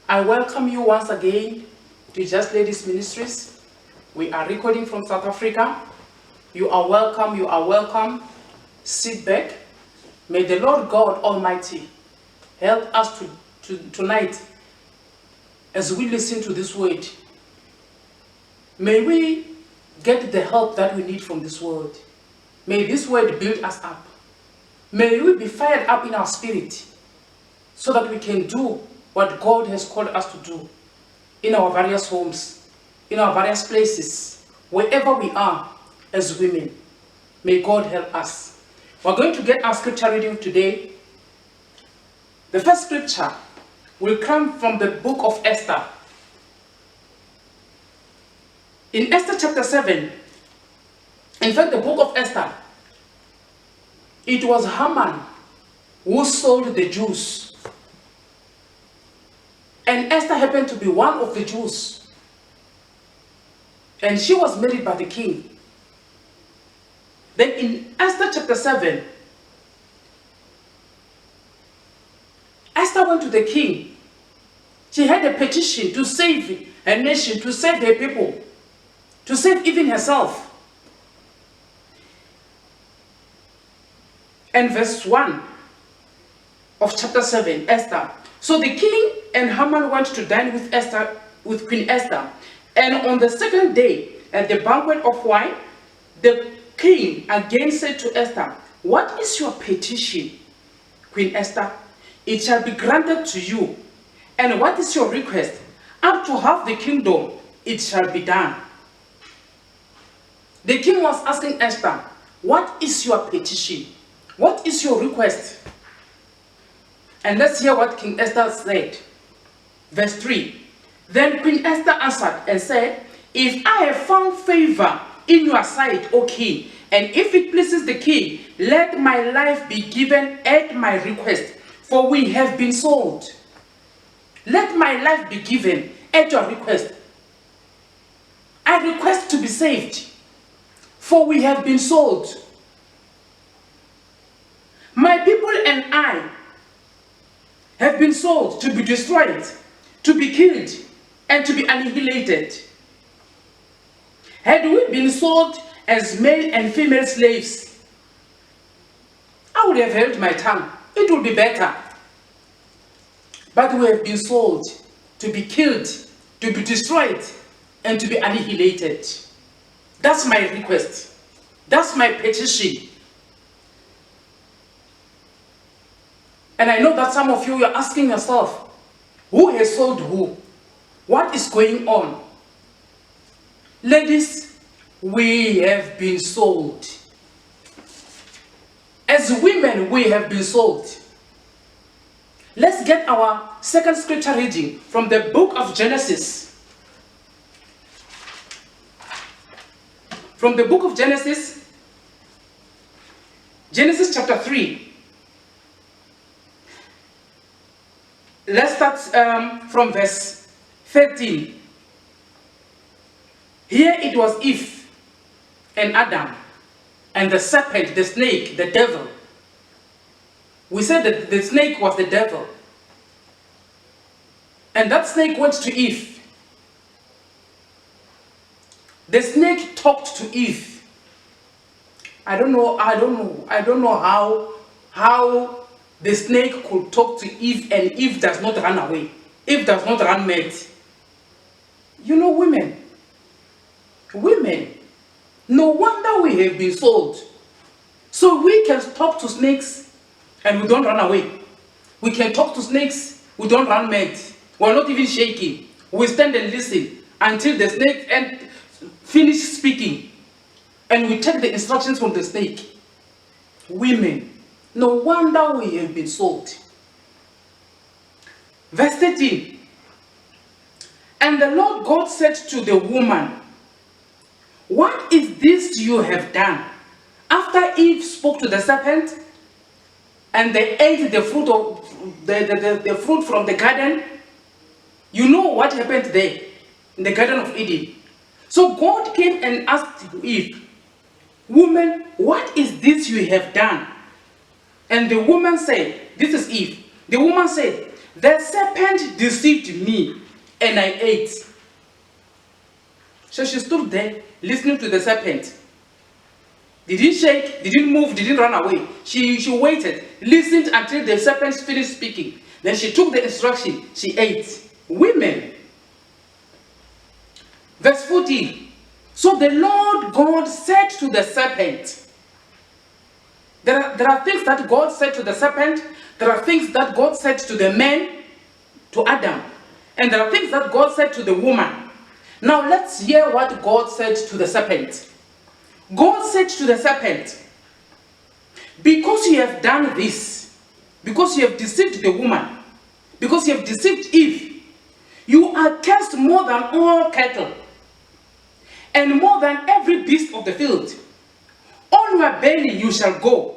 I welcome you once again to Just Ladies Ministries. We are recording from South Africa. You are welcome, you are welcome. Sit back. May the Lord God Almighty help us tonight as we listen to this word. May we get the help that we need from this word. May this word build us up. May we be fired up in our spirit so that we can do what God has called us to do in our various homes, in our various places, wherever we are as women. May God help us. We're going to get our scripture reading today. The first scripture will come from the book of Esther. In Esther chapter 7, in fact, the book of Esther, it was Haman who sold the Jews. And Esther happened to be one of the Jews. And she was married by the king. Then in Esther chapter 7, Esther went to the king. She had a petition to save her nation, to save her people, to save even herself. And verse 1 of chapter 7, Esther. So the king and Haman went to dine with Esther, with Queen Esther. And on the second day, at the banquet of wine, the king again said to Esther, "What is your petition, Queen Esther? It shall be granted to you. And what is your request? Up to half the kingdom, it shall be done." The king was asking Esther, "What is your petition? What is your request?" And let's hear what King Esther said. Verse 3. Then Queen Esther answered and said, "If I have found favor in your sight, O king, and if it pleases the king, let my life be given at my request, for we have been sold." Let my life be given at your request. I request to be saved, for we have been sold. My people and I have been sold to be destroyed, to be killed, and to be annihilated. Had we been sold as male and female slaves, I would have held my tongue. It would be better. But we have been sold to be killed, to be destroyed, and to be annihilated. That's my request. That's my petition. And I know that some of you are asking yourself, who has sold who? What is going on? Ladies, we have been sold. As women, we have been sold. Let's get our second scripture reading from the book of Genesis. From the book of Genesis, Genesis chapter 3. Let's start from verse 13. Here it was Eve and Adam and the serpent, the snake, the devil. We said that the snake was the devil. And that snake went to Eve. The snake talked to Eve. I don't know how the snake could talk to Eve and Eve does not run away. Eve does not run mad. You know, women, no wonder we have been sold. So we can talk to snakes and we don't run away. We can talk to snakes, we don't run mad. We're not even shaking. We stand and listen until the snake finish speaking. And we take the instructions from the snake. Women, no wonder we have been sold. Verse 13. And the Lord God said to the woman, "What is this you have done?" After Eve spoke to the serpent, and they ate the fruit of the fruit from the garden, you know what happened there in the Garden of Eden. So God came and asked Eve, "Woman, what is this you have done?" And the woman said, this is Eve. The woman said, The serpent deceived me, and I ate. So she stood there listening to the serpent. Didn't shake, didn't move, didn't run away. She waited, listened until the serpent finished speaking. Then she took the instruction, she ate. Women. Verse 14. So the Lord God said to the serpent. There are things that God said to the serpent. There are things that God said to the man, to Adam. And there are things that God said to the woman. Now let's hear what God said to the serpent. God said to the serpent, because you have done this, because you have deceived the woman, because you have deceived Eve, you are cursed more than all cattle, and more than every beast of the field. On your belly you shall go.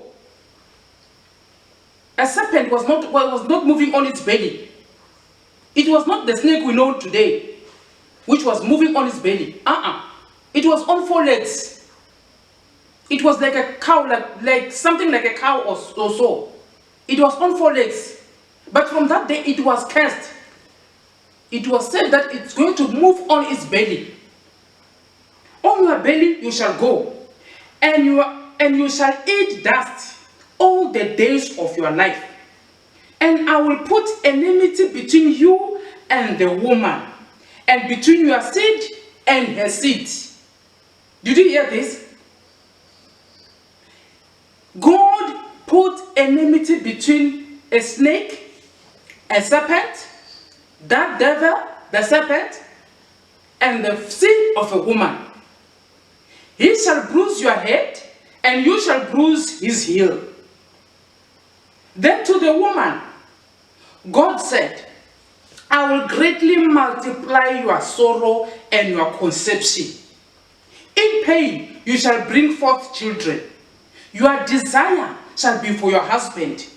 A serpent was not moving on its belly. It was not the snake we know today, which was moving on its belly. It was on 4 legs. It was like a cow, like something like a cow or so. It was on 4 legs. But from that day it was cursed. It was said that it's going to move on its belly. On your belly you shall go, and you shall eat dust all the days of your life. And I will put enmity between you and the woman, and between your seed and her seed. Did you hear this? God put enmity between a snake, a serpent, that devil, the serpent, and the seed of a woman. He shall bruise your head, and you shall bruise his heel. Then to the woman, God said, I will greatly multiply your sorrow and your conception. In pain you shall bring forth children. Your desire shall be for your husband,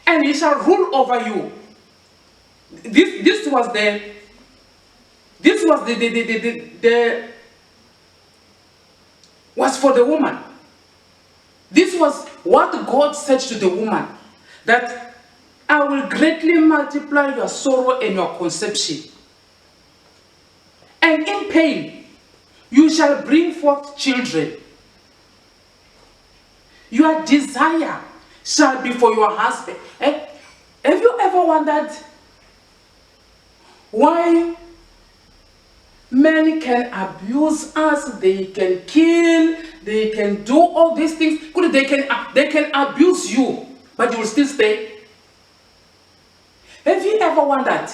and he shall rule over you. This was for the woman. This was what God said to the woman, that I will greatly multiply your sorrow and your conception. And in pain you shall bring forth children. Your desire shall be for your husband. Have you ever wondered why men can abuse us? They can kill, they can do all these things. They can abuse you, but you will still stay. Have you ever wondered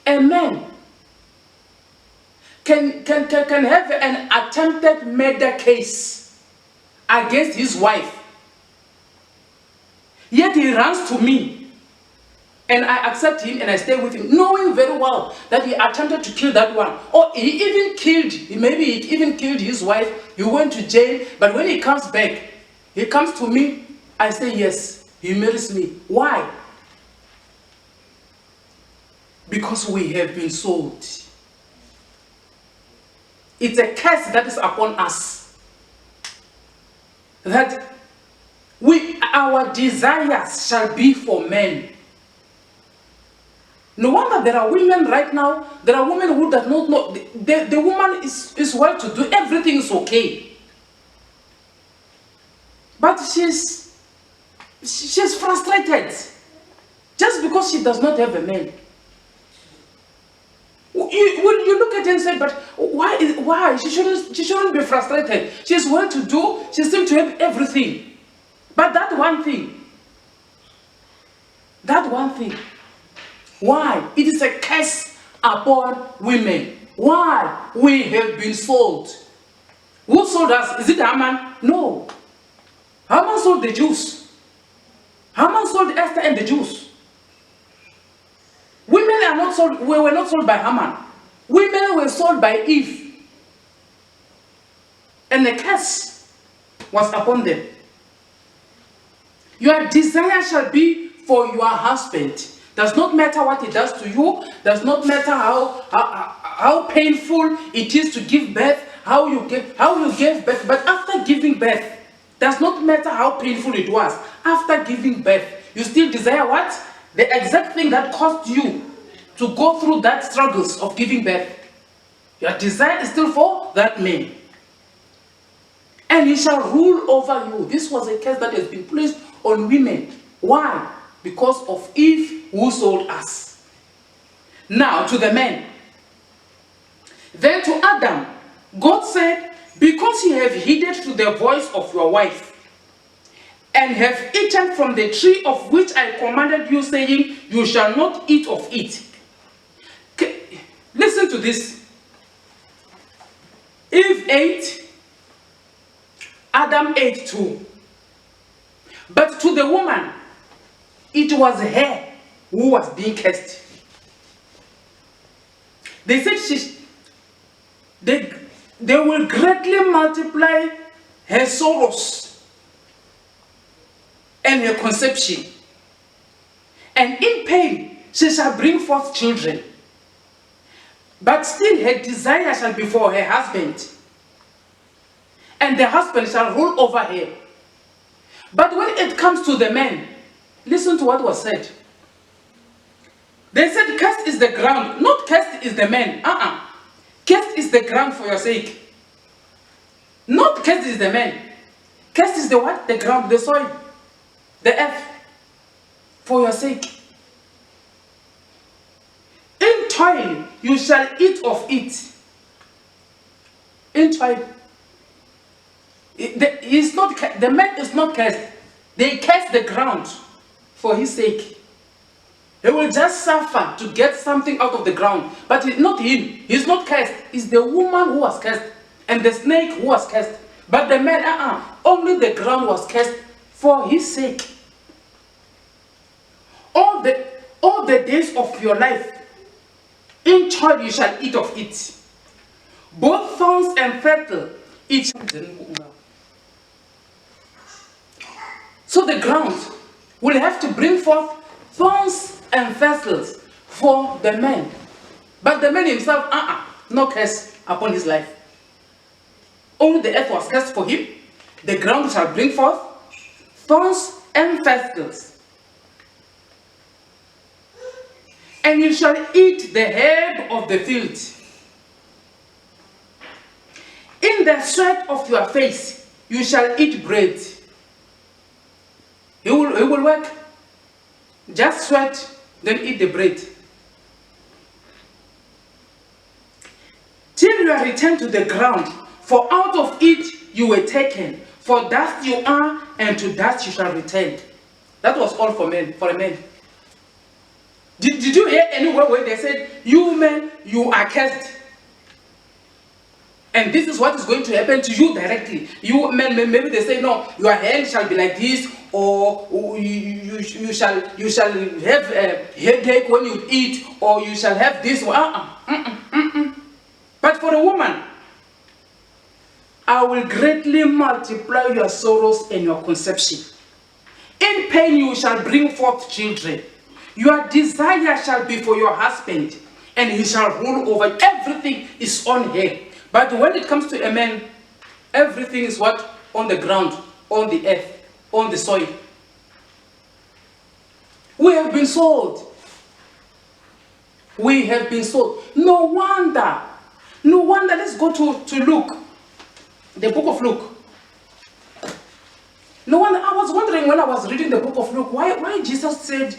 a man can have an attempted murder case against his wife, yet he runs to me and I accept him and I stay with him, knowing very well that he attempted to kill that one, or he even killed his wife. He went to jail, but when he comes back, he comes to me, I say yes, he marries me. Why? Because we have been sold. It's a curse that is upon us, that our desires shall be for men. No wonder there are women right now, there are women who does not know, the woman is well to do, everything is okay. But she's frustrated just because she does not have a man. You look at her and say, but why? She shouldn't be frustrated. She's well to do, she seems to have everything. But that one thing, why? It is a curse upon women. Why? We have been sold. Who sold us? Is it Haman? No. Haman sold the Jews. Haman sold Esther and the Jews. Women are not sold. We were not sold by Haman. Women were sold by Eve. And the curse was upon them. Your desire shall be for your husband. Does not matter what he does to you. Does not matter how painful it is to give birth, how you gave birth. But after giving birth, does not matter how painful it was. After giving birth, you still desire what? The exact thing that caused you to go through that struggles of giving birth. Your desire is still for that man. And he shall rule over you. This was a curse that has been placed on women. Why? Because of Eve who sold us. Now to the men. Then to Adam, God said, because ye have heeded to the voice of your wife, and have eaten from the tree of which I commanded you, saying, you shall not eat of it. Listen to this. Eve ate, Adam ate too. But to the woman, it was her who was being cursed. They said they will greatly multiply her sorrows and her conception. And in pain she shall bring forth children. But still her desire shall be for her husband, and the husband shall rule over her. But when it comes to the man, listen to what was said. They said, cursed is the ground, not cursed is the man. Cursed is the ground for your sake. Not cursed is the man. Cursed is the what? The ground, the soil, the earth, for your sake. In toil you shall eat of it. In toil. The man is not cursed. They curse the ground for his sake. He will just suffer to get something out of the ground. But it's not him. He's not cursed. It's the woman who was cursed. And the snake who was cursed. But the man, only the ground was cursed for his sake. All the days of your life, in toil you shall eat of it. Both thorns and fertile, each. So the ground will have to bring forth thorns and thistles for the man. But the man himself, no curse upon his life. Only the earth was cursed for him. The ground shall bring forth thorns and thistles. And you shall eat the herb of the field. In the sweat of your face you shall eat bread. He will work. Just sweat, then eat the bread. Till you are returned to the ground, for out of it you were taken. For dust you are, and to dust you shall return. That was all for men, for a man. Did you hear anywhere where they said, you men, you are cursed? And this is what is going to happen to you directly. You men, maybe they say, no, your hand shall be like this, or you shall have a headache when you eat, or you shall have this. But for a woman, I will greatly multiply your sorrows and your conception. In pain you shall bring forth children. Your desire shall be for your husband, and he shall rule over. Everything is on her. But when it comes to a man, everything is what? On the ground, on the earth, on the soil. We have been sold. We have been sold. No wonder. No wonder. Let's go to Luke. The book of Luke. No wonder. I was wondering when I was reading the book of Luke, why Jesus said,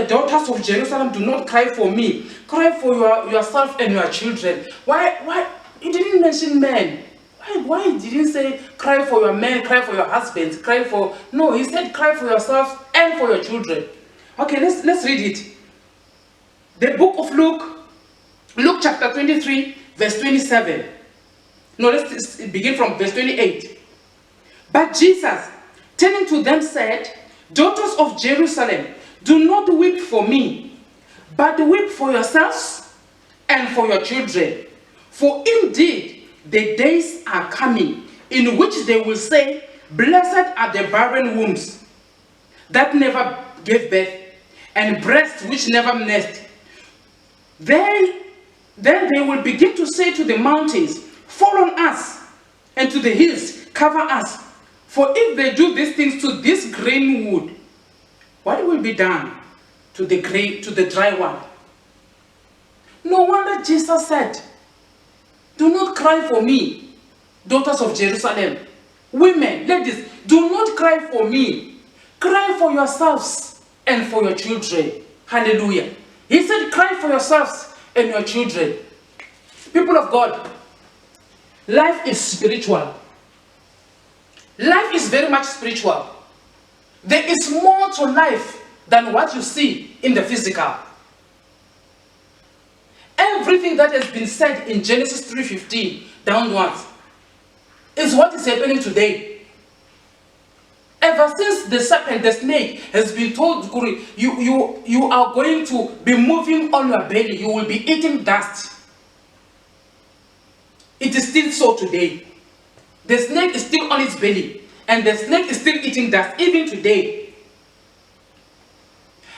daughters of Jerusalem, do not cry for me. Cry for yourself and your children. Why? He didn't mention men. Why did he say cry for your men, cry for your husbands, cry for... No, he said cry for yourself and for your children. Okay, let's read it. The book of Luke chapter 23, verse 27. No, let's begin from verse 28. But Jesus, turning to them, said, daughters of Jerusalem, do not weep for me, but weep for yourselves and for your children. For indeed the days are coming in which they will say, blessed are the barren wombs that never gave birth, and breasts which never nursed. Then they will begin to say to the mountains, fall on us, and to the hills, cover us. For if they do these things to this green wood, what will be done to the grave, to the dry one. No wonder Jesus said, do not cry for me, daughters of Jerusalem. Women, ladies, do not cry for me. Cry for yourselves and for your children. Hallelujah. He said, cry for yourselves and your children. People of God, life is spiritual. Life is very much spiritual. There is more to life than what you see in the physical. Everything that has been said in Genesis 3:15 downwards is what is happening today. Ever since the serpent, the snake, has been told, you are going to be moving on your belly, you will be eating dust. It is still so today. The snake is still on its belly, and the snake is still eating dust, even today.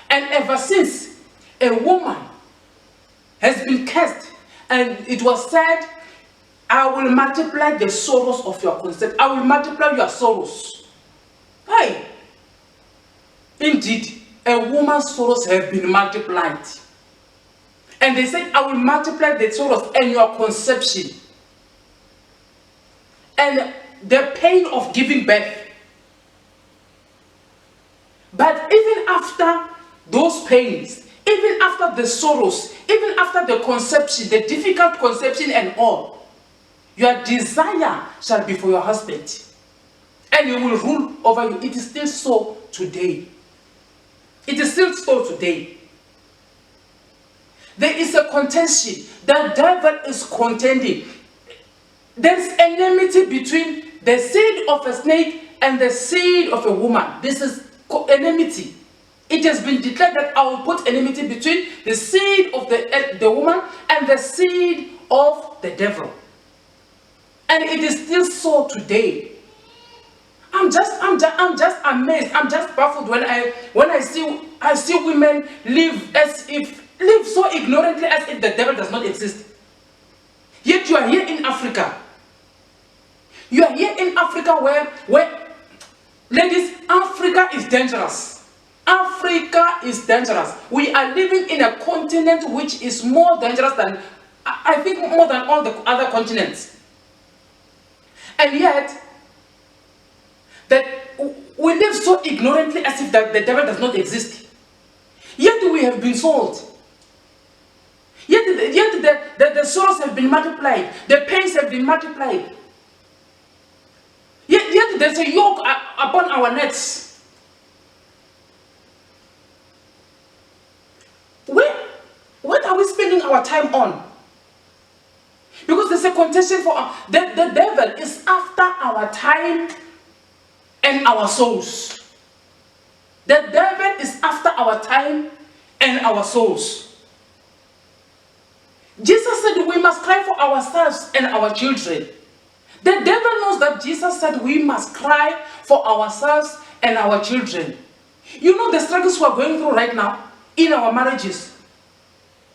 And ever since a woman has been cursed, and it was said, I will multiply the sorrows of your concept. I will multiply your sorrows. Hey, indeed, a woman's sorrows have been multiplied. And they said, I will multiply the sorrows and your conception. And the pain of giving birth. But even after those pains, even after the sorrows, even after the conception, the difficult conception and all, your desire shall be for your husband. And he will rule over you. It is still so today. It is still so today. There is a contention. The devil is contending. There is enmity between the seed of a snake and the seed of a woman. This is enmity. It has been declared that I will put enmity between the seed of the woman and the seed of the devil. And it is still so today. I'm just amazed. I'm just baffled when I see women live so ignorantly as if the devil does not exist. Yet you are here in Africa. You are here in Africa where ladies, Africa is dangerous. Africa is dangerous. We are living in a continent which is more dangerous than, I think, more than all the other continents. And yet, that we live so ignorantly as if that the devil does not exist. Yet we have been sold. Yet the sorrows have been multiplied. The pains have been multiplied. Yet there's a yoke upon our necks. What are we spending our time on? Because there's a contention for the devil is after our time and our souls. The devil is after our time and our souls. Jesus said we must cry for ourselves and our children. The devil knows that Jesus said we must cry for ourselves and our children. You know the struggles we are going through right now in our marriages,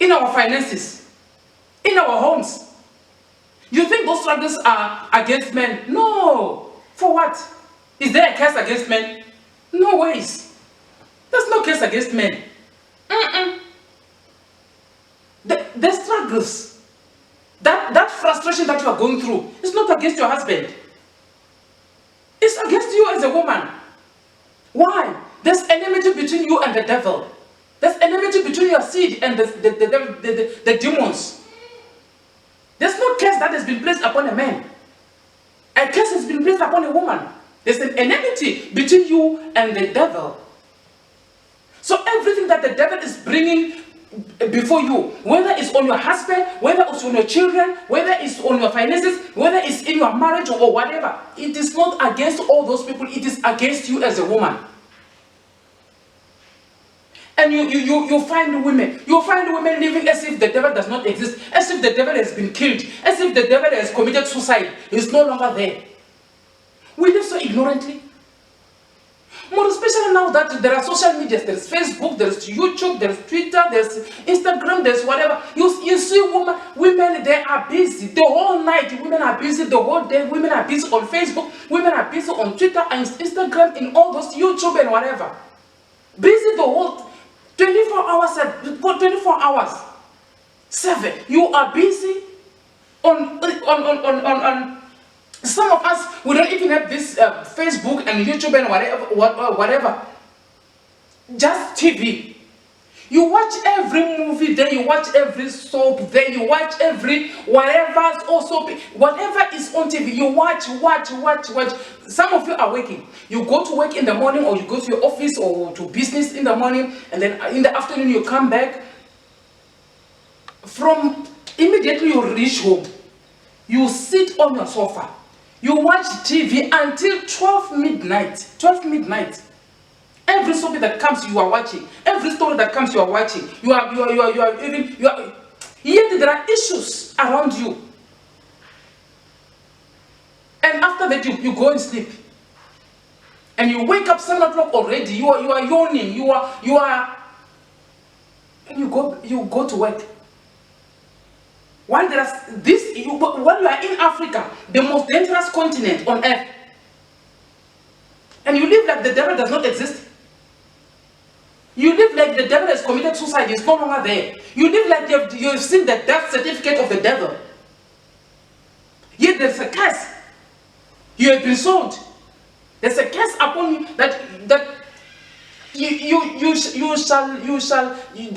in our finances, in our homes. You think those struggles are against men? No. For what? Is there a case against men? No ways. There's no case against men. The struggles, that frustration that you are going through is not against your husband. It's against you as a woman. Why? There's enmity between you and the devil. There's enmity between your seed and the demons. There's no curse that has been placed upon a man. A curse has been placed upon a woman. There's an enmity between you and the devil. So everything that the devil is bringing before you, whether it's on your husband, whether it's on your children, whether it's on your finances, whether it's in your marriage or whatever, it is not against all those people, it is against you as a woman. And you find women living as if the devil does not exist, as if the devil has been killed, as if the devil has committed suicide. He's no longer there. We live so ignorantly. More especially now that there are social media, there's Facebook, there's YouTube, there's Twitter, there's Instagram, there's whatever. You see women, they are busy the whole night. Women are busy the whole day. Women are busy on Facebook. Women are busy on Twitter and Instagram, in all those YouTube and whatever. Busy the whole. 24 hours, 24 hours, 7. You are busy on some of us, we don't even have this Facebook and YouTube and whatever. Just TV. You watch every movie there, you watch every soap there, you watch every whatever's also, whatever is on TV, you watch. Some of you are working. You go to work in the morning, or you go to your office or to business in the morning, and then in the afternoon you come back. From immediately you reach home, you sit on your sofa, you watch TV until 12 midnight. 12 midnight. Every story that comes, you are watching. Every story that comes, you are watching. Yet there are issues around you. And after that, you go and sleep. And you wake up 7 o'clock already. You are yawning. And you go to work. While you are in Africa, the most dangerous continent on earth, and you live like the devil does not exist. You live like the devil has committed suicide, he's no longer there. You live like you've seen the death certificate of the devil. Yet there's a curse. You have been sold. There's a curse upon you that there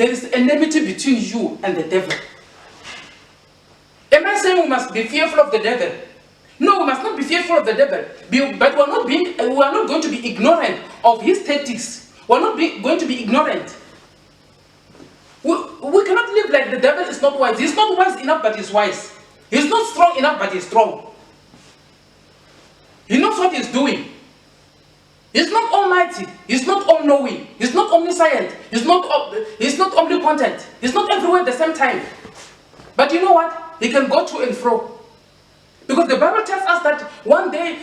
is enmity between you and the devil. Am I saying we must be fearful of the devil? No, we must not be fearful of the devil. But we are not going to be ignorant of his tactics. We are not going to be ignorant. We cannot live like the devil is not wise. He's not wise enough, but he's wise. He's not strong enough, but he's strong. He knows what he's doing. He's not almighty. He's not all-knowing. He's not omniscient. He's not omnipotent. He's not everywhere at the same time. But you know what? He can go to and fro. Because the Bible tells us that one day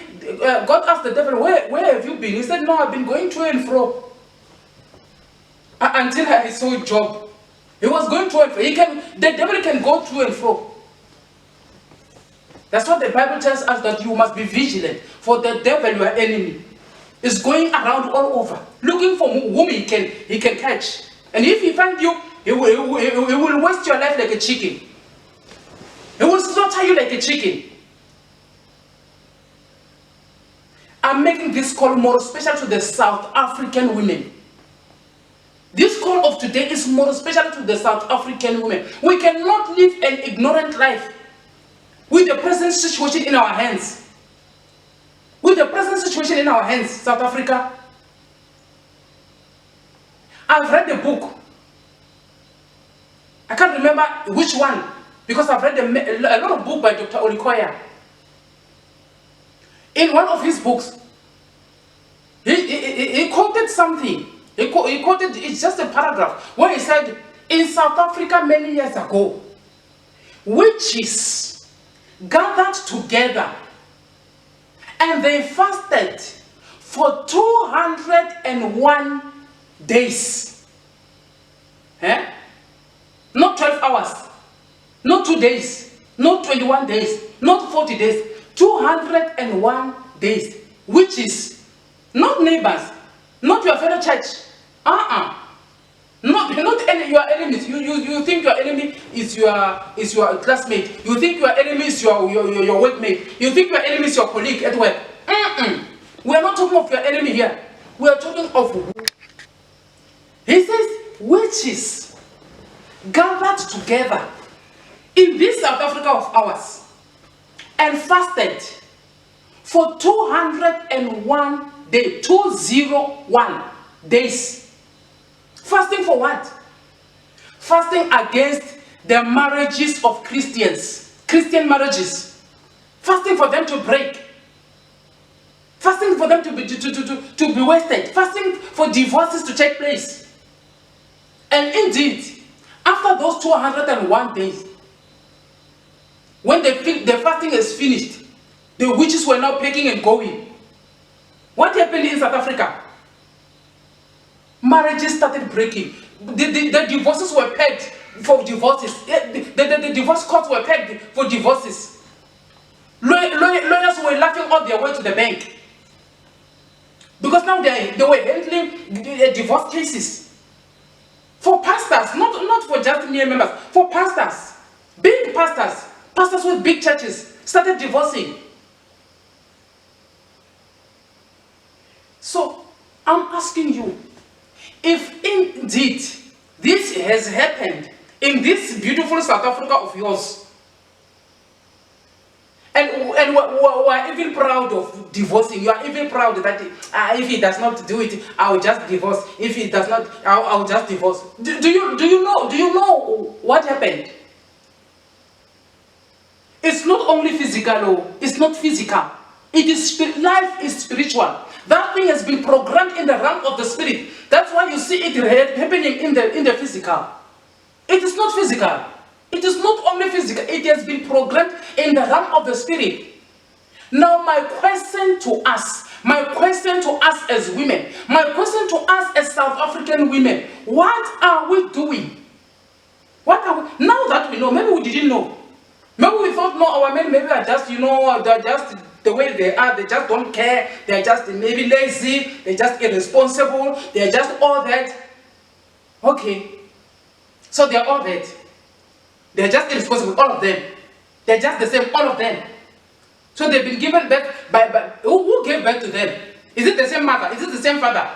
God asked the devil, where have you been? He said, no, I've been going to and fro. Until I saw Job. He was going to and fro. The devil can go to and fro. That's what the Bible tells us, that you must be vigilant. For the devil, your enemy, is going around all over, looking for whom he can catch. And if he finds you, he will waste your life like a chicken. He will slaughter you like a chicken. I'm making this call more special to the South African women. This call of today is more special to the South African women. We cannot live an ignorant life with the present situation in our hands. With the present situation in our hands, South Africa. I've read a book. I can't remember which one, because I've read a lot of books by Dr. Olikoya. In one of his books, he quoted something. He quoted, it's just a paragraph, where he said, in South Africa many years ago, witches gathered together and they fasted for 201 days. Not 12 hours, not 2 days, not 21 days, not 40 days, 201 days. Witches, not neighbors, not your fellow church. Not your enemies. You think your enemy is your classmate. You think your enemy is your workmate. You think your enemy is your colleague at work. We are not talking of your enemy here. We are talking of. He says witches gathered together in this South Africa of ours and fasted for 201 days. 201 days. Fasting for what? Fasting against the marriages of Christians. Christian marriages. Fasting for them to break. Fasting for them to be wasted. Fasting for divorces to take place. And indeed, after those 201 days, when the fasting is finished, the witches were now packing and going. What happened in South Africa? Marriages started breaking. The divorces were pegged for divorces. The divorce courts were pegged for divorces. Lawyers were laughing all their way to the bank. Because now they were handling divorce cases. For pastors, not for just mere members, for pastors, big pastors, pastors with big churches started divorcing. So I'm asking you, if indeed this has happened in this beautiful South Africa of yours, and we're even proud of divorcing. You are even proud that if he does not do it, I will just divorce. If he does not, I'll just divorce. Do you know what happened? It's not only physical. It's not physical. It is life is spiritual. That thing has been programmed in the realm of the spirit. That's why you see it happening in the physical. It is not physical. It is not only physical, it has been programmed in the realm of the spirit. Now my question to us as women, my question to us as South African women, what are we doing? Now that we know, maybe we didn't know. Maybe we thought, no, our men maybe are just, they're just the way they are, they just don't care, they're just maybe lazy, they're just irresponsible, they're just all that. Okay, so they're all that. They're just irresponsible, all of them. They're just the same, all of them. So they've been given birth by who gave birth to them? Is it the same mother? Is it the same father?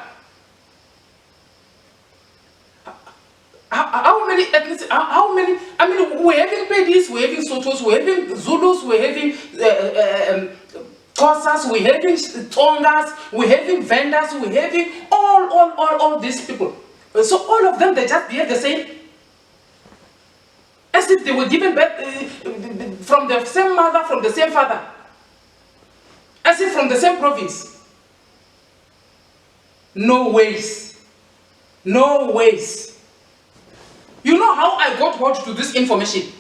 How many ethnicities? How many? I mean, we're having Pedis, we're having Sotos, we're having Zulus, we're having Xhosas, we're having Tongas, we're having Vendors, we're having all these people. So all of them, they just behave the same. As if they were given birth from the same mother, from the same father. As if from the same province. No ways. No ways. You know how I got hold to this information?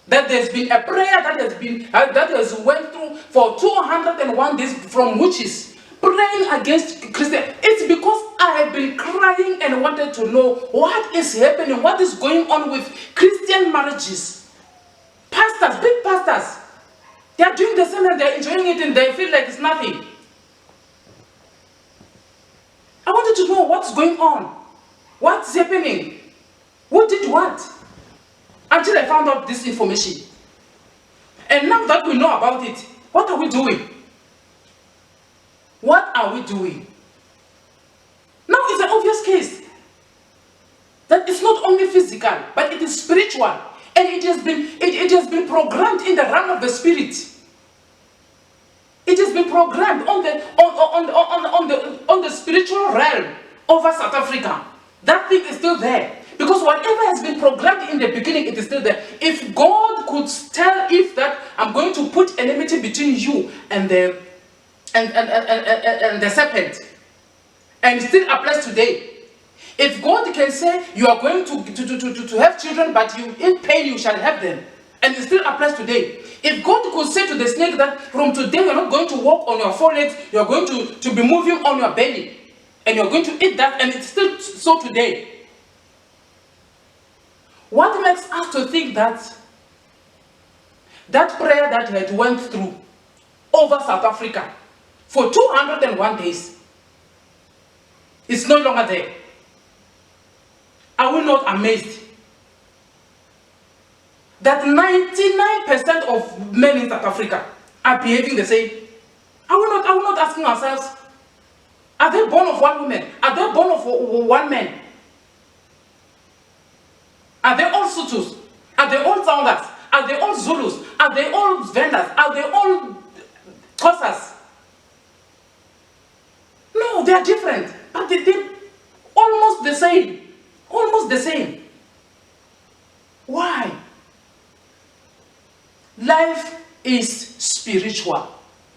That there's been a prayer that has went through for 201 days from witches praying against Christian. It's because I have been crying and wanted to know what is happening, what is going on with Christian marriages. Pastors, big pastors, they are doing the same and they're enjoying it and they feel like it's nothing. I wanted to know what's going on, what's happening, who did what, until I found out this information. And now that we know about it, what are we doing? What are we doing? Now it's an obvious case that it's not only physical, but it is spiritual, and it has been programmed in the realm of the spirit. It has been programmed on the spiritual realm over South Africa. That thing is still there. Because whatever has been programmed in the beginning, it is still there. If God could tell if that I'm going to put enmity between you and the serpent, and it still applies today. If God can say you are going to have children, but you in pain you shall have them, and it still applies today. If God could say to the snake that from today you're not going to walk on your four legs, you're going to be moving on your belly, and you're going to eat that, and it's still so today. What makes us to think that that prayer that had went through over South Africa for 201 days is no longer there? Are we not amazed that 99% of men in South Africa are behaving the same? Are we not asking ourselves, are they born of one woman? Are they born of one man? Are they all Sotos? Are they all Tongas? Are they all Zulus? Are they all Vendors? Are they all Xhosas? No, they are different, but they're almost the same. Almost the same. Why? Life is spiritual.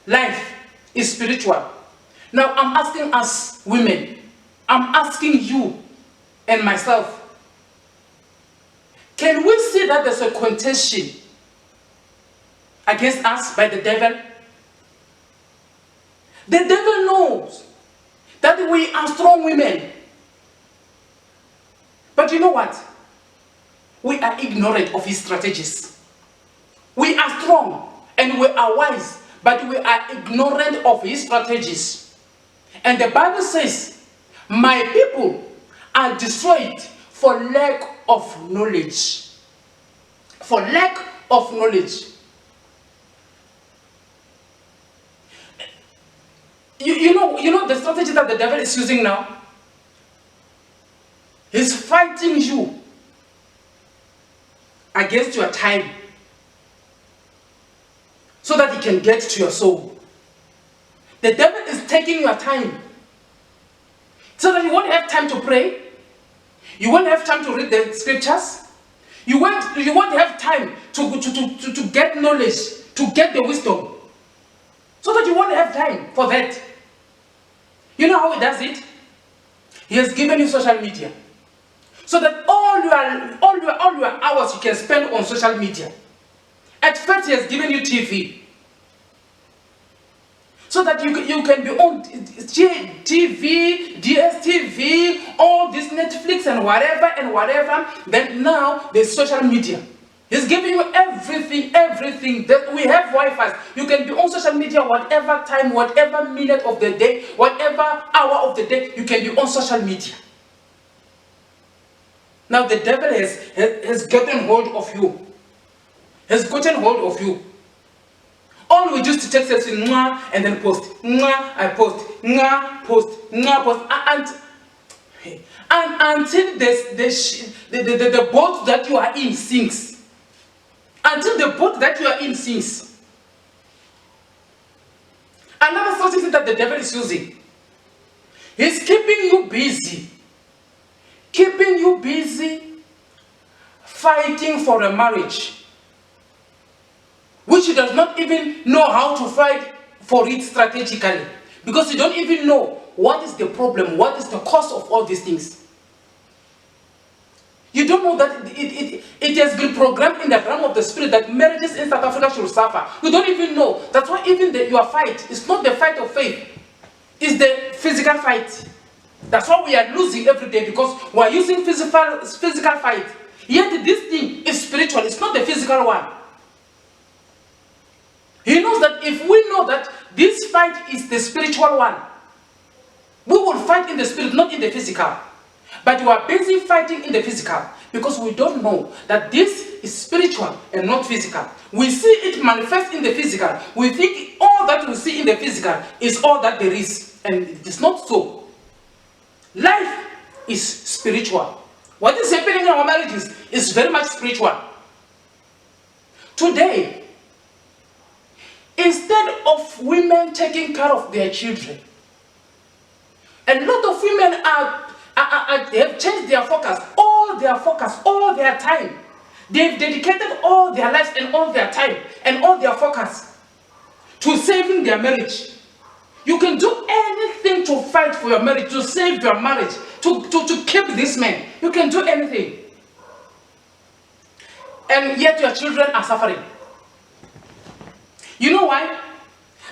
Life is spiritual. Now I'm asking us women, I'm asking you and myself, can we see that there's a contention against us by the devil? The devil knows that we are strong women. But you know what? We are ignorant of his strategies. We are strong and we are wise, but we are ignorant of his strategies. And the Bible says, my people are destroyed for lack of knowledge. For lack of knowledge. You know the strategy that the devil is using now? He's fighting you against your time so that he can get to your soul. The devil is taking your time so that you won't have time to pray. You won't have time to read the scriptures. You won't have time to get knowledge, to get the wisdom. So that you won't have time for that. You know how he does it? He has given you social media. So that all your hours you can spend on social media. At first he has given you TV. So that you can be on TV, DSTV, all this Netflix and whatever. Then now there's social media. He's giving you everything. That we have Wi-Fi. You can be on social media whatever time, whatever minute of the day, whatever hour of the day, you can be on social media. Now the devil has gotten hold of you. Has gotten hold of you. All we do is to text us in mwah and then post. Mwah, I post. Mwah, post. Mwah, post. And until the boat that you are in sinks. Until the boat that you are in sinks. Another strategy that the devil is using. He's keeping you busy. Keeping you busy fighting for a marriage which you does not even know how to fight for it strategically, because you don't even know what is the problem, what is the cause of all these things. You don't know that it has been programmed in the realm of the spirit that marriages in South Africa should suffer. You don't even know. That's why even your fight is not the fight of faith, it's the physical fight. That's why we are losing every day, because we are using physical fight. Yet this thing is spiritual, it's not the physical one. He knows that if we know that this fight is the spiritual one, we will fight in the spirit, not in the physical. But we are busy fighting in the physical because we don't know that this is spiritual and not physical. We see it manifest in the physical. We think all that we see in the physical is all that there is. And it is not so. Life is spiritual. What is happening in our marriages is very much spiritual. Today, instead of women taking care of their children, a lot of women they have changed their focus, all their time. They've dedicated all their lives and all their time and all their focus to saving their marriage. You can do anything to fight for your marriage, to save your marriage, to keep this man. You can do anything. And yet your children are suffering. You know why?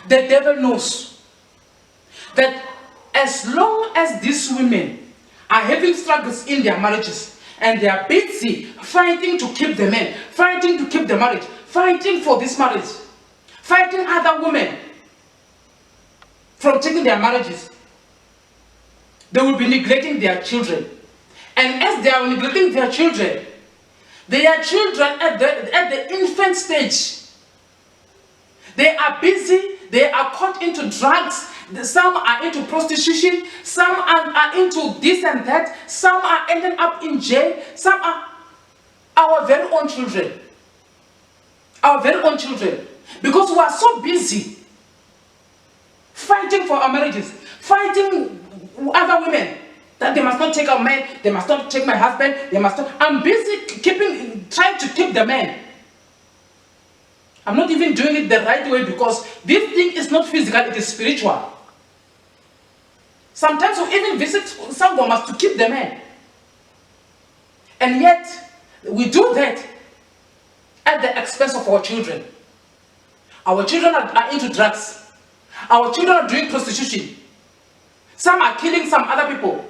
The devil knows that as long as these women are having struggles in their marriages and they are busy fighting to keep the men, fighting to keep the marriage, fighting for this marriage, fighting other women from taking their marriages, they will be neglecting their children. And as they are neglecting their children at the infant stage, they are busy, they are caught into drugs, some are into prostitution, some are into this and that, some are ending up in jail, some are our very own children. Our very own children. Because we are so busy fighting for our marriages, fighting other women, that they must not take our man, they must not take my husband, they must not. I'm busy trying to keep the man. I'm not even doing it the right way because this thing is not physical, it is spiritual. Sometimes we even visit someone to keep the man. And yet, we do that at the expense of our children. Our children are into drugs. Our children are doing prostitution. Some are killing some other people.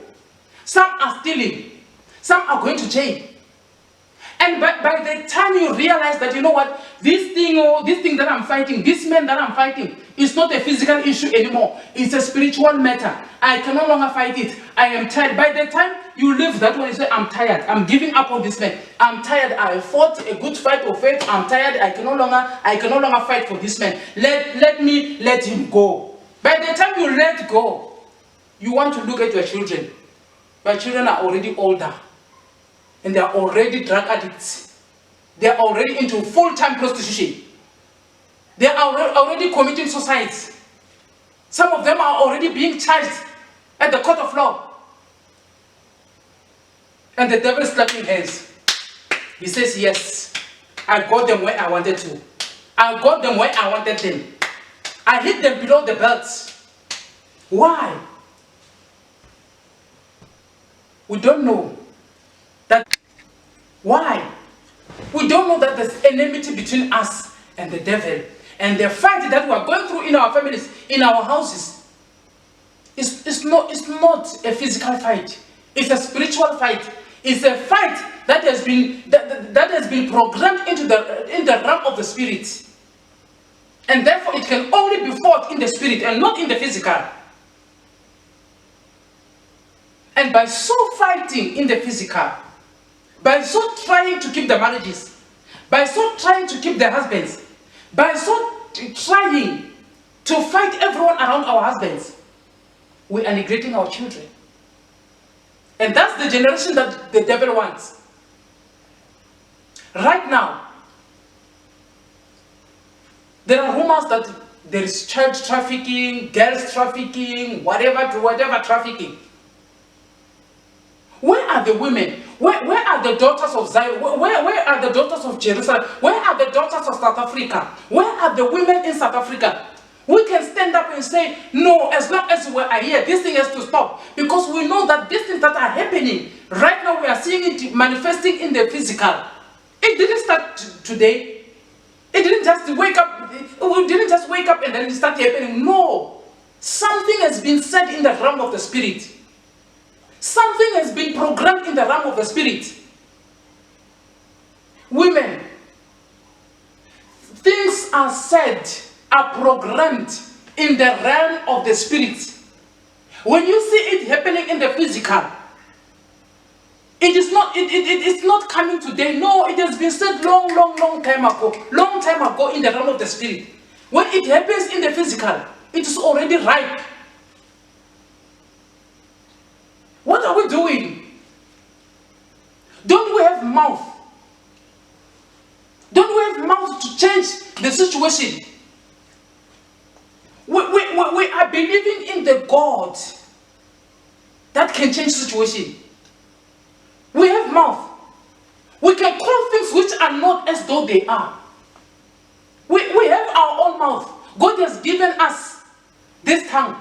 Some are stealing. Some are going to jail. And by the time you realize that, you know what, this thing that I'm fighting, this man that I'm fighting, It's not a physical issue anymore. It's a spiritual matter. I can no longer fight it. I am tired. By the time you leave that one, you say, I'm tired. I'm giving up on this man. I'm tired. I fought a good fight of faith. I'm tired. I can no longer fight for this man. Let him go. By the time you let go, you want to look at your children. Your children are already older. And they are already drug addicts. They are already into full-time prostitution. They are already committing suicides. Some of them are already being charged at the court of law. And the devil is clapping hands. He says, yes, I got them where I wanted to. I got them where I wanted them. I hit them below the belt. Why? We don't know that. Why? We don't know that there's enmity between us and the devil. And the fight that we are going through in our families, in our houses, it's not a physical fight. It's a spiritual fight. It's a fight that has been programmed in the realm of the spirit. And therefore it can only be fought in the spirit and not in the physical. And by so fighting in the physical, by so trying to keep the marriages, by so trying to keep the husbands, by so trying to fight everyone around our husbands, we are neglecting our children. And that's the generation that the devil wants. Right now, there are rumors that there is child trafficking, girls trafficking, whatever trafficking. Where are the women? Where are the daughters of Zion? Where are the daughters of Jerusalem? Where are the daughters of South Africa? Where are the women in South Africa? We can stand up and say, no, as long as we are here, this thing has to stop. Because we know that these things that are happening, right now we are seeing it manifesting in the physical. It didn't start today. It didn't just wake up. We didn't just wake up and then it started happening. No. Something has been said in the realm of the spirit. Something has been programmed in the realm of the spirit. Women, things are said, are programmed in the realm of the spirit. When you see it happening in the physical, it's not coming today. No, it has been said long time ago in the realm of the spirit. When it happens in the physical, it is already ripe. What are we doing? Don't we have mouth? Don't we have mouth to change the situation? We are believing in the God that can change the situation. We have mouth. We can call things which are not as though they are. We have our own mouth. God has given us this tongue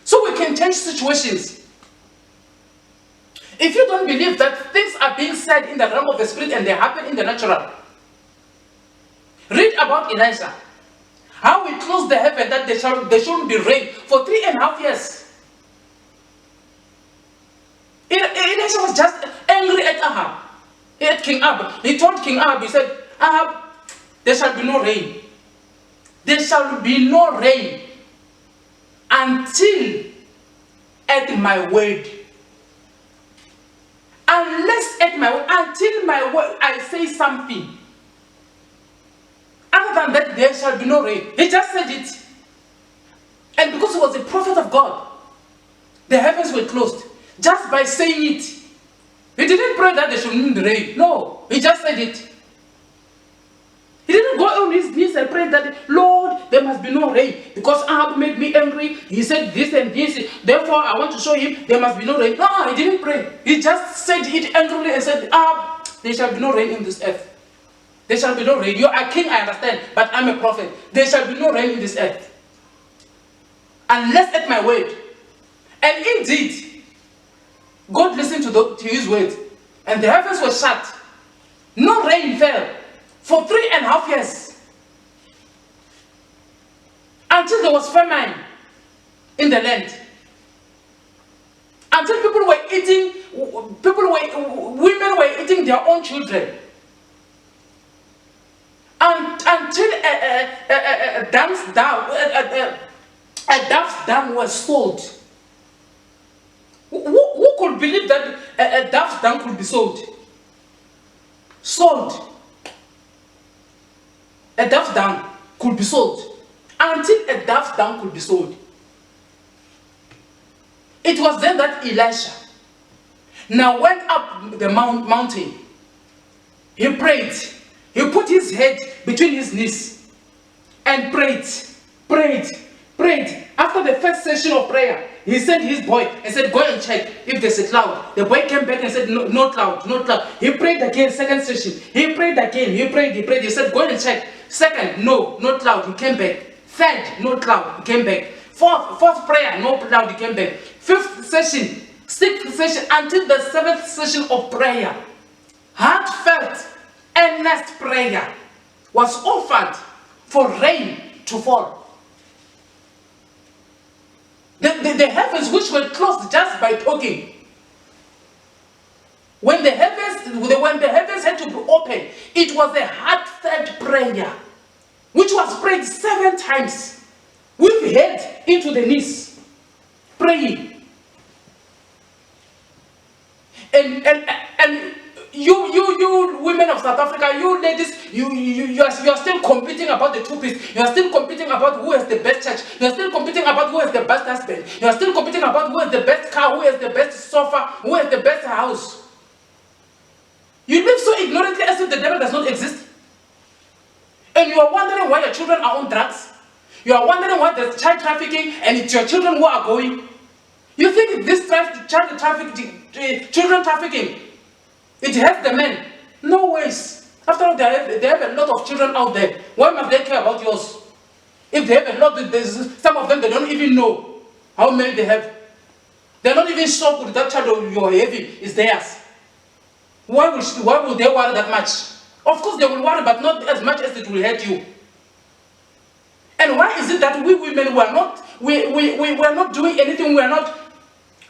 so we can change situations. If you don't believe that things are being said in the realm of the spirit and they happen in the natural, read about Elijah. How he closed the heaven that there shouldn't be rain for 3.5 years. Elijah was just angry at Ahab, at King Ahab. He told King Ahab, he said, Ahab, there shall be no rain. There shall be no rain until at my word. Unless at my word, until my word, I say something. Other than that, there shall be no rain. He just said it. And because he was a prophet of God, the heavens were closed. Just by saying it. He didn't pray that there shouldn't be rain. No, he just said it. He didn't go on his knees and pray that, Lord, there must be no rain. Because Ahab made me angry. He said this and this. Therefore, I want to show him there must be no rain. No, he didn't pray. He just said it angrily and said, Ahab, there shall be no rain in this earth. There shall be no rain. You are king, I understand, but I'm a prophet. There shall be no rain in this earth. Unless at my word. And indeed, God listened to his word. And the heavens were shut. No rain fell for 3.5 years. Until there was famine in the land. Until women were eating their own children. Until until a dove's dung was sold. Who could believe that a dove's dung could be sold? Sold. A dove's dung could be sold. Until a dove's dung could be sold. It was then that Elisha now went up the mountain. He prayed. He put his head between his knees and prayed. After the first session of prayer, he sent his boy and said, go and check if there's a cloud. The boy came back and said, no cloud. He prayed again, second session. He prayed again. He prayed. He said, go and check. Second, no cloud. He came back. Third, no cloud. He came back. Fourth prayer, no cloud. He came back. Fifth session, sixth session, until the seventh session of prayer. Heartfelt, earnest prayer was offered for rain to fall. The heavens which were closed just by talking. When the heavens had to be opened, it was a heartfelt prayer, which was prayed 7 times, with head into the knees, praying. And you women of South Africa, you ladies, you are still competing about the 2-piece. You are still competing about who has the best church. You are still competing about who has the best husband. You are still competing about who has the best car, who has the best sofa, who has the best house. You live so ignorantly as if the devil does not exist. And you are wondering why your children are on drugs. You are wondering why there's child trafficking and it's your children who are going. You think this child trafficking, children trafficking, it has the men? No ways. After all, they have a lot of children out there. Why must they care about yours? If they have a lot, some of them, they don't even know how many they have. They're not even sure that child you're having is theirs. Why will they worry that much? Of course they will worry, but not as much as it will hurt you. And why is it that we women we're not doing anything, we're not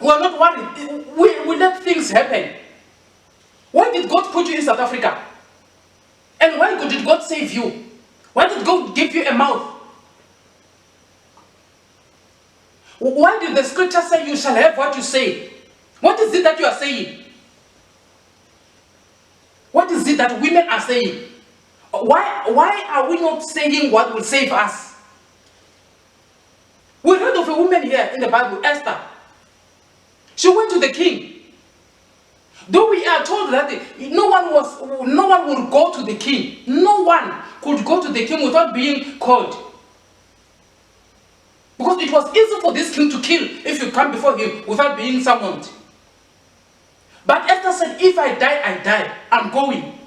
worried? We let things happen. Why did God put you in South Africa? And why did God save you? Why did God give you a mouth? Why did the scripture say you shall have what you say? What is it that you are saying? What is it that women are saying? Why are we not saying what will save us? We read of a woman here in the Bible, Esther. She went to the king. Though we are told that no one would go to the king. No one could go to the king without being called. Because it was easy for this king to kill if you come before him without being summoned. But Esther said, if I die, I die. I'm going.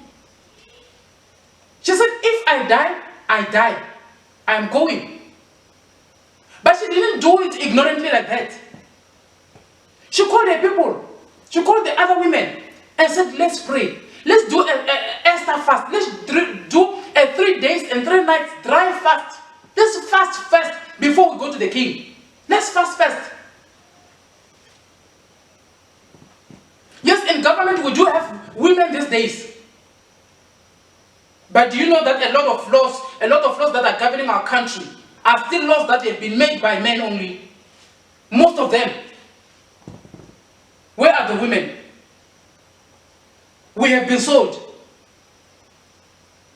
She said, if I die, I die. I'm going. But she didn't do it ignorantly like that. She called her people. She called the other women and said, let's pray. Let's do an Esther fast. Let's do a 3 days and 3 nights dry fast. Let's fast first before we go to the king. Let's fast first. Yes, in government we do have women these days. But do you know that a lot of laws that are governing our country are still laws that have been made by men only? Most of them. Where are the women? We have been sold.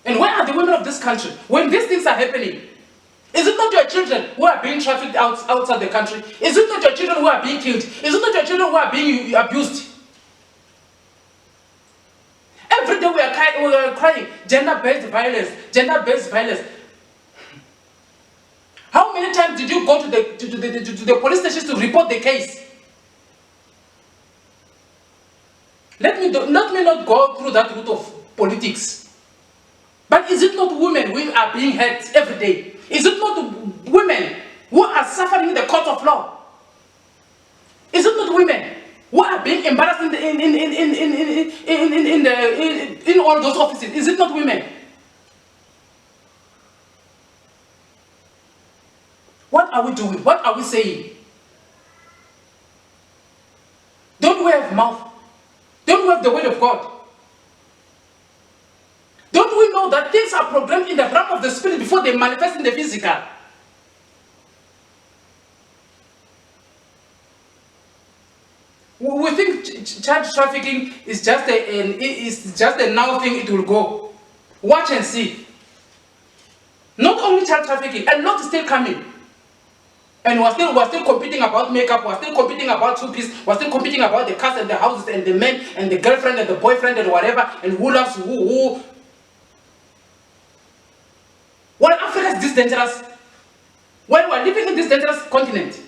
And where are the women of this country? When these things are happening, is it not your children who are being trafficked outside the country? Is it not your children who are being killed? Is it not your children who are being abused? Every day we are crying, gender-based violence, gender-based violence. How many times did you go to the police stations to report the case? Let me not go through that route of politics. But is it not women who are being hurt every day? Is it not women who are suffering in the court of law? Is it not women who are being embarrassed in all those offices? Is it not women? What are we doing? What are we saying? Don't we have mouth? Don't we have the word of God? Don't we we know that things are programmed in the realm of the spirit before they manifest in the physical? We think child trafficking is just a now thing, it will go. Watch and see. Not only child trafficking, a lot is still coming. And we're still competing about makeup, we're still competing about two-piece, we're still competing about the cars and the houses and the men and the girlfriend and the boyfriend and whatever, and who loves who. Well, Africa is this dangerous. Well, we're living in this dangerous continent,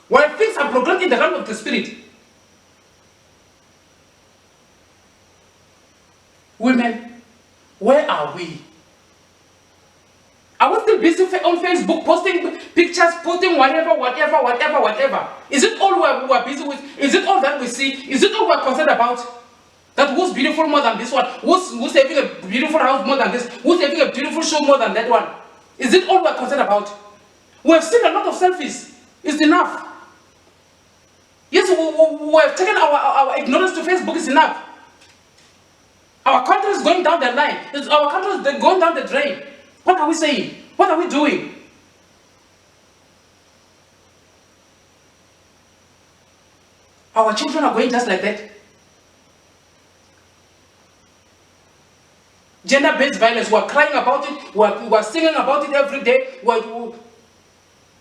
where things are programmed in the realm of the spirit. Women, where are we? Are we still busy on Facebook posting pictures, posting whatever? Is it all we're busy with? Is it all that we see? Is it all we're concerned about? That who's beautiful more than this one? Who's having a beautiful house more than this? Who's having a beautiful show more than that one? Is it all we're concerned about? We have seen a lot of selfies. It's enough. Yes, we have taken our ignorance to Facebook. It's enough. Our country is going down the line. Our country is going down the drain. What are we saying? What are we doing? Our children are going just like that. Gender-based violence, we're crying about it, we're singing about it every day.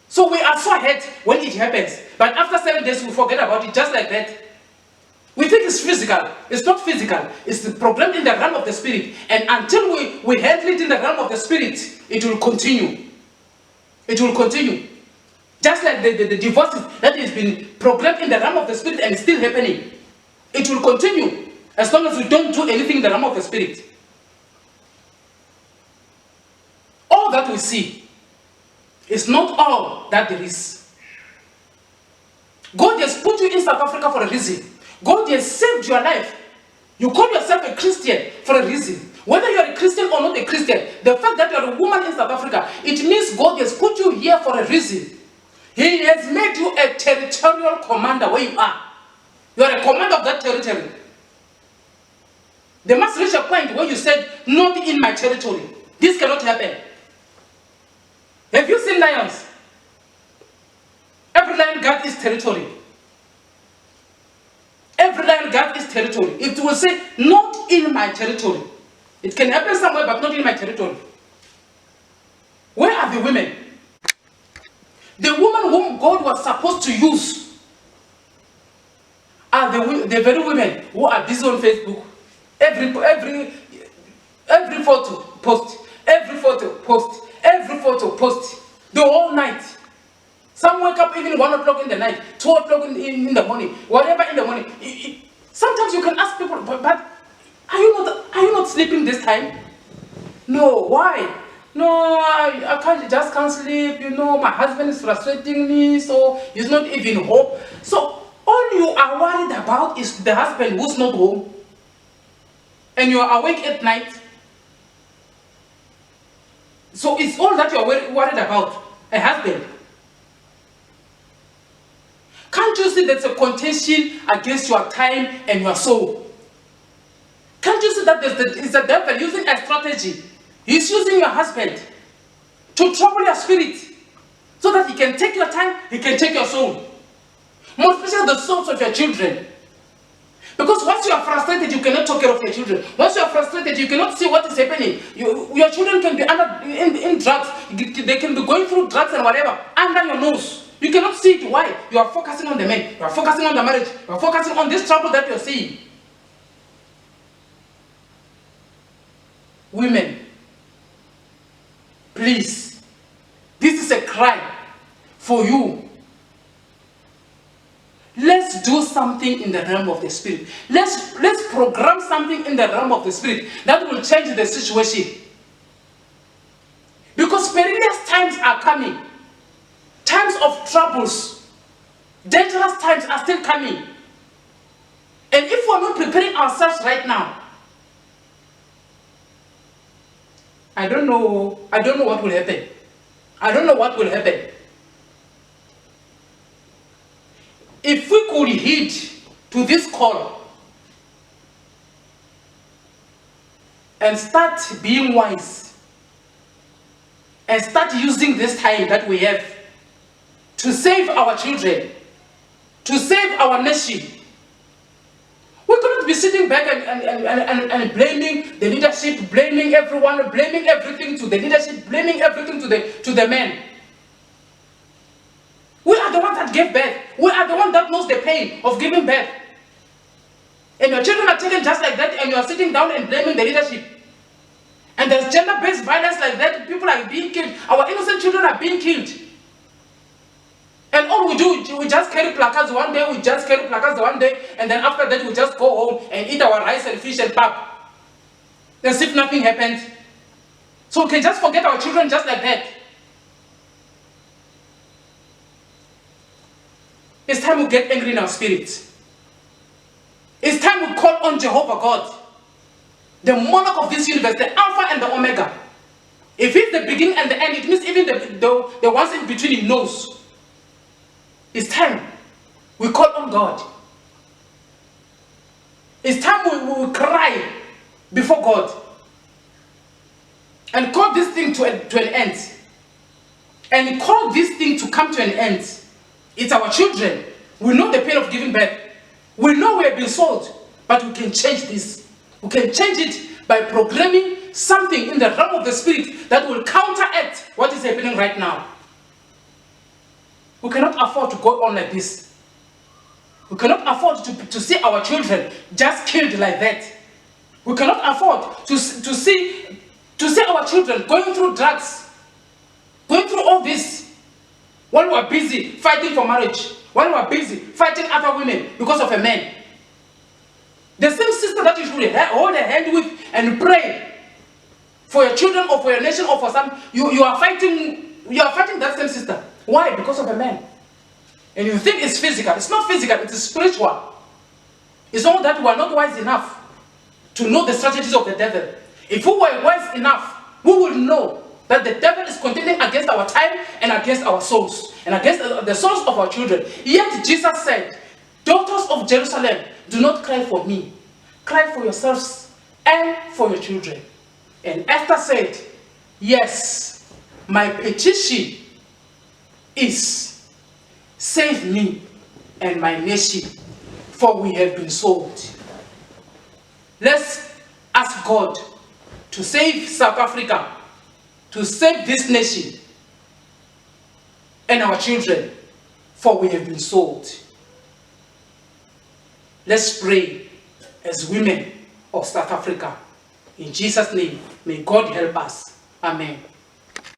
So we are so hurt when it happens. But after 7 days, we forget about it just like that. We think it's physical. It's not physical. It's programmed in the realm of the spirit. And until we handle it in the realm of the spirit, it will continue. It will continue. Just like the divorces that has been programmed in the realm of the spirit and is still happening. It will continue as long as we don't do anything in the realm of the spirit. All that we see is not all that there is. God has put you in South Africa for a reason. God has saved your life. You call yourself a Christian for a reason. Whether you are a Christian or not a Christian, the fact that you are a woman in South Africa, it means God has put you here for a reason. He has made you a territorial commander where you are. You are a commander of that territory. There must reach a point where you said, not in my territory. This cannot happen. Have you seen lions? Every lion guards its territory. Every lion guards its territory. It will say, not in my territory. It can happen somewhere, but not in my territory. Where are the women? The women whom God was supposed to use are the very women who are busy on Facebook. Every photo post. Every photo post. Every photo post. The whole night. Some wake up even 1 o'clock in the night, 2 o'clock in the morning, whatever in the morning. Sometimes you can ask people, but are you not sleeping this time? No, why? No, I just can't sleep, my husband is frustrating me, so he's not even home. So all you are worried about is the husband who's not home. And you are awake at night. So it's all that you are worried about, a husband. Can't you see that's a contention against your time and your soul? Can't you see that it's the devil using a strategy? He's using your husband to trouble your spirit so that he can take your time, he can take your soul. More especially the souls of your children. Because once you are frustrated, you cannot take care of your children. Once you are frustrated, you cannot see what is happening. Your children can be in drugs. They can be going through drugs and whatever under your nose. You cannot see it. Why? You are focusing on the men. You are focusing on the marriage. You are focusing on this trouble that you are seeing. Women, please, this is a cry for you. Let's do something in the realm of the spirit. Let's program something in the realm of the spirit that will change the situation. Because perilous times are coming. Times of troubles, dangerous times are still coming. And if we're not preparing ourselves right now, I don't know what will happen. I don't know what will happen. If we could heed to this call and start being wise and start using this time that we have to save our children, to save our nation. We cannot be sitting back and blaming the leadership, blaming everyone, blaming everything to the leadership, blaming everything to the men. We are the ones that gave birth. We are the ones that knows the pain of giving birth. And your children are taken just like that, and you are sitting down and blaming the leadership. And there's gender-based violence like that. People are being killed. Our innocent children are being killed. And all we do, we just carry placards one day, and then after that we just go home and eat our rice and fish and pap. As if nothing happened. So we can just forget our children just like that. It's time we get angry in our spirits. It's time we call on Jehovah God, the monarch of this universe, the Alpha and the Omega. If he's the beginning and the end, it means even the ones in between he knows. It's time we call on God. It's time we cry before God and call this thing to an end. And call this thing to come to an end. It's our children. We know the pain of giving birth. We know we have been sold, but we can change this. We can change it by programming something in the realm of the spirit that will counteract what is happening right now. We cannot afford to go on like this. We cannot afford to see our children just killed like that. We cannot afford to see our children going through drugs, going through all this, while we are busy fighting for marriage, while we are busy fighting other women because of a man. The same sister that you should hold a hand with and pray for your children or for your nation or for some, you are fighting that same sister. Why? Because of a man. And you think it's physical. It's not physical, it is spiritual. It's all that we are not wise enough to know the strategies of the devil. If we were wise enough, we will know that the devil is contending against our time and against our souls and against the souls of our children. Yet Jesus said, daughters of Jerusalem, do not cry for me. Cry for yourselves and for your children. And Esther said, yes, my petition is, save me and my nation, for we have been sold. Let's ask God to save South Africa, to save this nation and our children, for we have been sold. Let's pray as women of South Africa. In Jesus' name, may God help us. Amen.